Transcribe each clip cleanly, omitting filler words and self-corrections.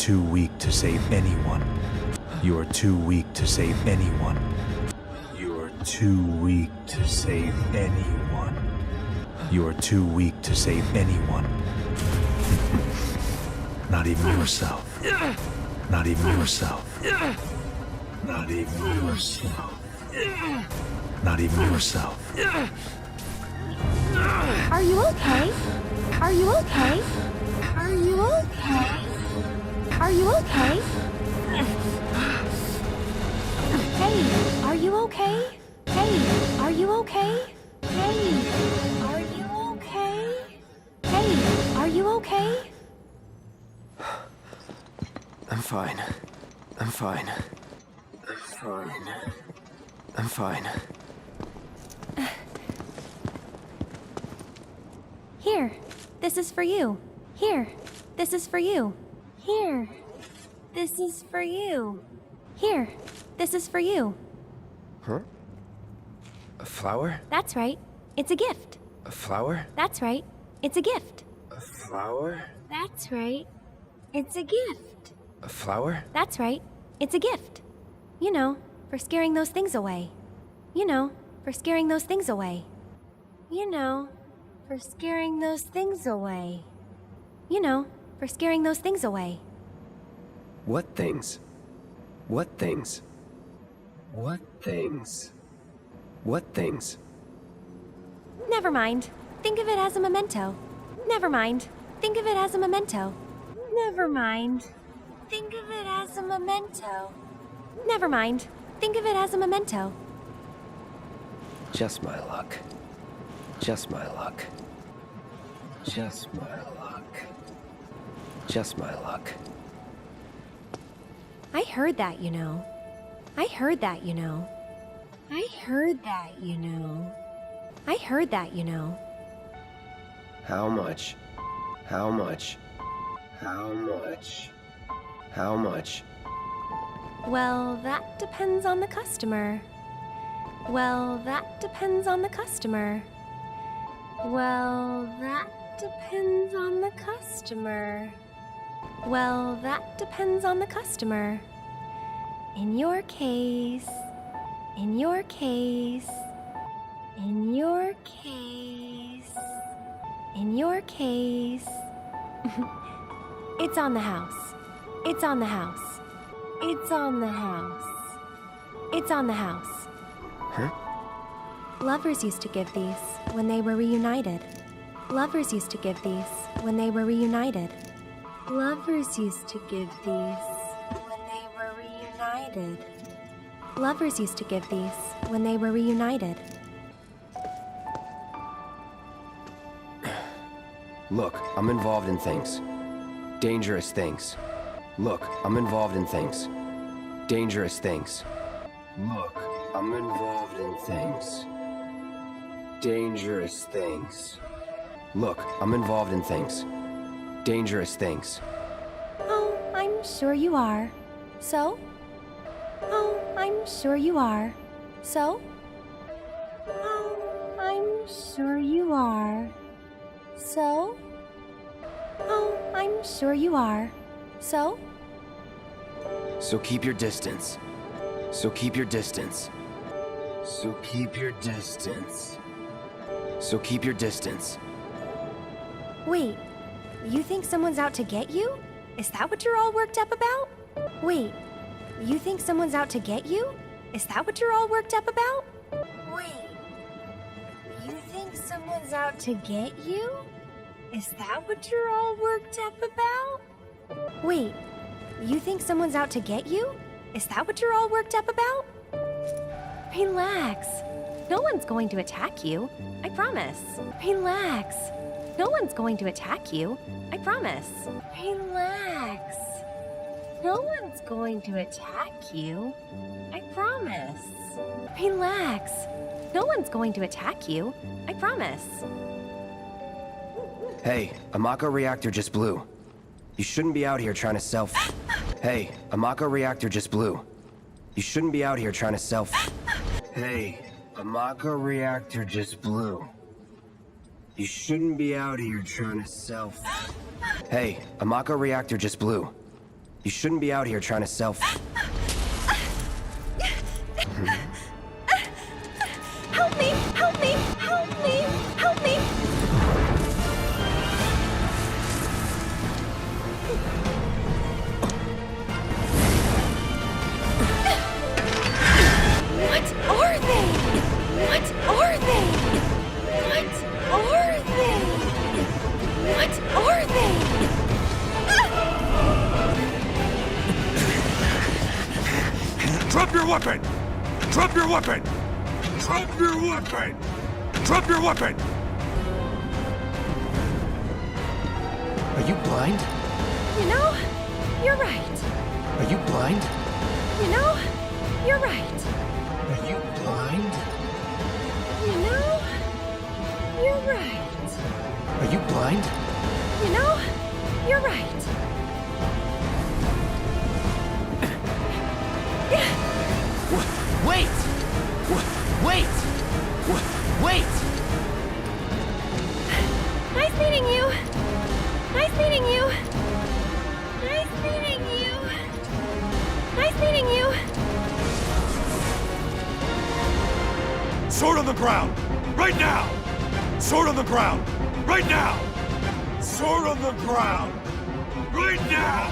too weak to save anyone. You are too weak to save anyone. You are too weak to save anyone. You are too weak to save anyone. Not even yourself. Not even yourself. Not even yourself. Not even yourself. Are you okay? Are you okay? Are you okay? Are you okay? Hey, are you okay? Hey, are you okay? Hey, are you okay? Hey, are you okay? I'm fine. I'm fine. I'm fine. I'm fine. Here, this is for you. Here, this is for you. Here, this is for you. Here, this is for you. Huh? A flower? That's right. It's a gift. A flower? That's right. It's a gift. A flower? That's right. It's a gift. A flower? That's right. It's a gift. You know, for scaring those things away. You know, for scaring those things away. You know, for scaring those things away. You know, for scaring those things away. What things? What things? What things? What things? Never mind. Think of it as a memento. Never mind. Think of it as a memento. Never mind. Think of it as a memento. Never mind. Think of it as a memento. Just my luck. Just my luck. Just my luck. Just my luck. I heard that, you know. I heard that, you know. I heard that, you know. I heard that, you know. How much? How much? How much? How much? Well, that depends on the customer. Well, that depends on the customer. Well, that depends on the customer. Well, that depends on the customer. In your case, in your case, in your case, in your case, it's on the house. It's on the house. It's on the house. It's on the house. Huh? Lovers used to give these when they were reunited. Lovers used to give these when they were reunited. Lovers used to give these when they were reunited. Lovers used to give these when they were reunited. Look, I'm involved in things. Dangerous things. Look, I'm involved in things. Dangerous things. Look, I'm involved in things. Dangerous things. Look, I'm involved in things. Dangerous things. Oh, I'm sure you are. So? Oh, I'm sure you are. So? Oh, I'm sure you are. So? Oh, I'm sure you are. So? So keep your distance. So keep your distance. So keep your distance. So keep your distance. Wait, you think someone's out to get you? Is that what you're all worked up about? Wait, you think someone's out to get you? Is that what you're all worked up about? Wait, you think someone's out to get you? Is that what you're all worked up about? Wait, you think someone's out to get you? Is that what you're all worked up about? Relax. No one's going to attack you. I promise. Relax. No one's going to attack you. I promise. Relax. No one's going to attack you. I promise. Relax. No one's going to attack you. I promise. Hey, a Mako reactor just blew. You shouldn't be out here trying to self... Hey, a Mako reactor just blew. You shouldn't be out here trying to self... Hey, a Mako reactor just blew. You shouldn't be out here trying to self... Hey, a Mako reactor just blew. You shouldn't be out here trying to self... Help me! Help me! Help me! Help me! What are they? What are they? What are they? What are they? Drop your weapon! Drop your weapon! Drop your weapon! Drop your weapon! Are you blind? You know, you're right. Are you blind? You know, you're right. Are you blind? You know, you're right. Are you blind? You know, you're right. Wait! Wait! Wait! Nice meeting you. Nice meeting you. Nice meeting you. Nice meeting you. Sword on the ground! Right now! Sword on the ground! Right now! Sword on the ground! Right now!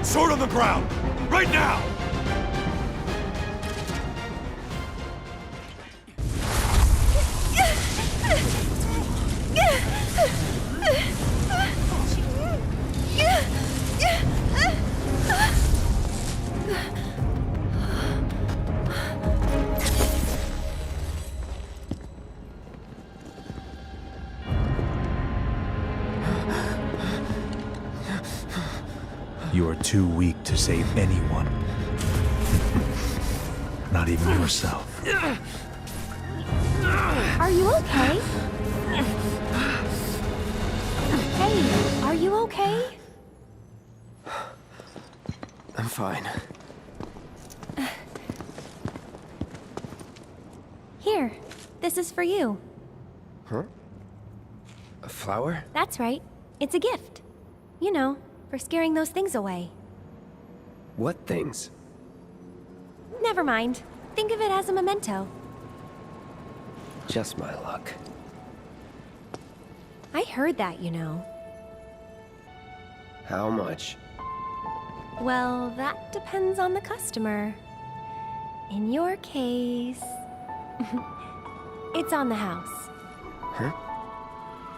Sword on the ground! Right now! You are too weak to save anyone. Not even yourself. Are you okay? Hey, are you okay? I'm fine. Here, this is for you. Huh? A flower? That's right. It's a gift. You know, for scaring those things away. What things? Never mind. Think of it as a memento. Just my luck. I heard that, you know. How much? Well, that depends on the customer. In your case... it's on the house. Huh?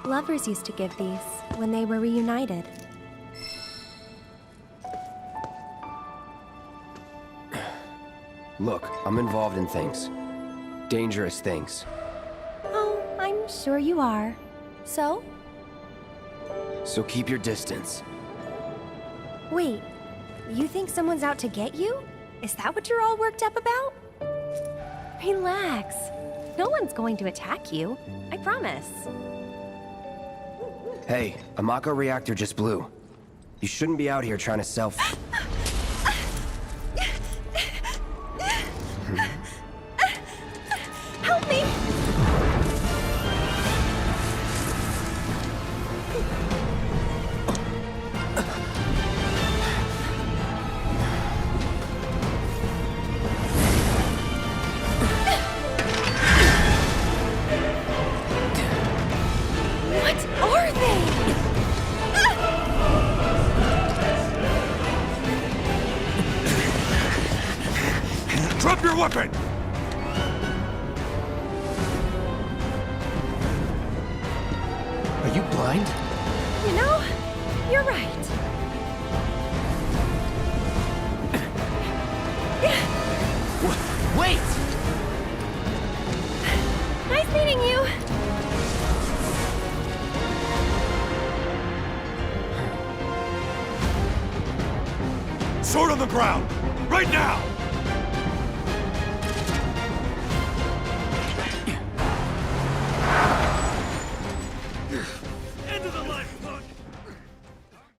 Lovers used to give these when they were reunited. Look, I'm involved in things. Dangerous things. Oh, I'm sure you are. So? So keep your distance. Wait, you think someone's out to get you? Is that what you're all worked up about? Relax. No one's going to attack you. I promise. Hey, a Mako reactor just blew. You shouldn't be out here trying to self... Help me! What are they? Drop your weapon! Are you blind? You know, you're right. Wait! Nice meeting you. Sword on the ground! Right now!